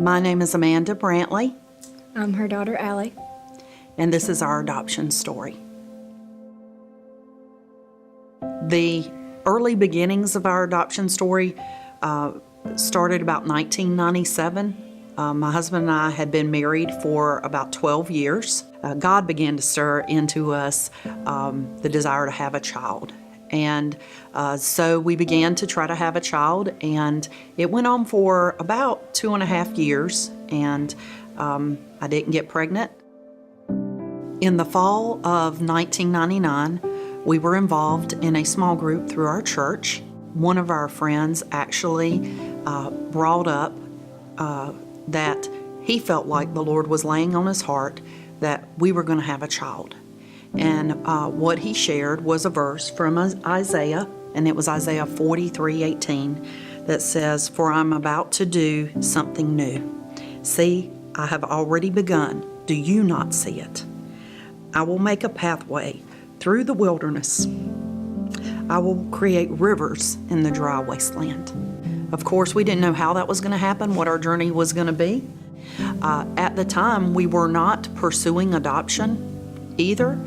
My name is Amanda Brantley, I'm her daughter, Allie. and this is our adoption story. The early beginnings of our adoption story started about 1997. My husband and I had been married for about 12 years. God began to stir into us the desire to have a child. And so we began to try to have a child, and it went on for about 2.5 years, and I didn't get pregnant. In the fall of 1999, we were involved in a small group through our church. One of our friends actually brought up that he felt like the Lord was laying on his heart that we were going to have a child. And what he shared was a verse from Isaiah, and it was Isaiah 43:18, that says, "For I'm about to do something new. See, I have already begun. Do you not see it? I will make a pathway through the wilderness. I will create rivers in the dry wasteland." Of course, we didn't know how that was going to happen, what our journey was going to be. At the time, we were not pursuing adoption either.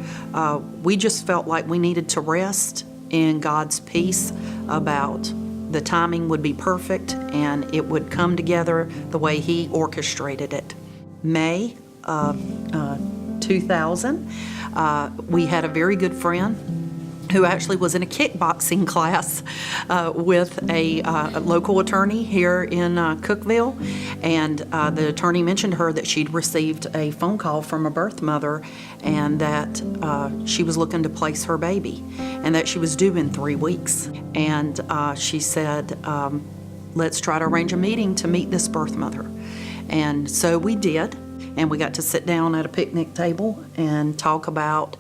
We just felt like we needed to rest in God's peace about the timing would be perfect and it would come together the way He orchestrated it. May of 2000, we had a very good friend who actually was in a kickboxing class with a local attorney here in Cookeville, and the attorney mentioned to her that she'd received a phone call from a birth mother and that she was looking to place her baby and that she was due in 3 weeks. And she said, let's try to arrange a meeting to meet this birth mother. And so we did, and we got to sit down at a picnic table and talk about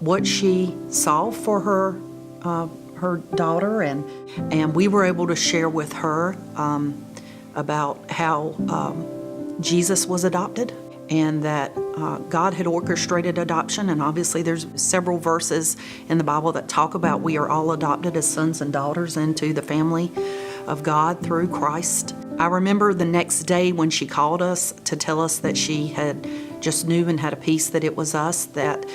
what she saw for her daughter, and we were able to share with her about how Jesus was adopted and that God had orchestrated adoption. And obviously there's several verses in the Bible that talk about we are all adopted as sons and daughters into the family of God through Christ. I remember the next day when she called us to tell us that she had just knew and had a peace that it was us, that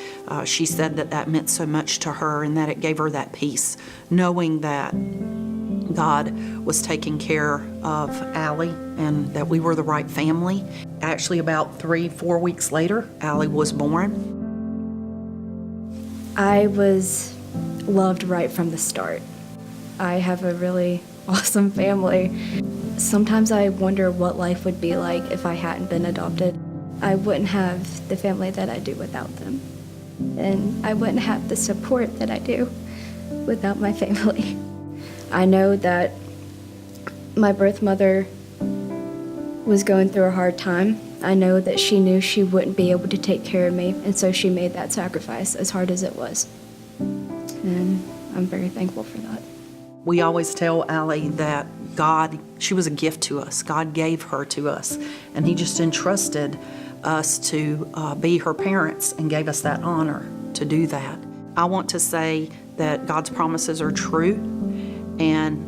she said that that meant so much to her and that it gave her that peace, knowing that God was taking care of Allie and that we were the right family. Actually, about 3-4 weeks later, Allie was born. I was loved right from the start. I have a really awesome family. Sometimes I wonder what life would be like if I hadn't been adopted. I wouldn't have the family that I do without them. And I wouldn't have the support that I do without my family. I know that my birth mother was going through a hard time. I know that she knew she wouldn't be able to take care of me, and so she made that sacrifice, as hard as it was. And I'm very thankful for that. We always tell Allie that she was a gift to us. God gave her to us, and He just entrusted us to be her parents and gave us that honor to do that. I want to say that God's promises are true, and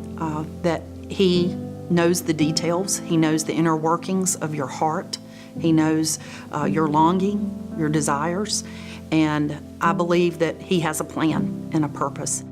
that He knows the details. He knows the inner workings of your heart. He knows your longing, your desires, and I believe that He has a plan and a purpose.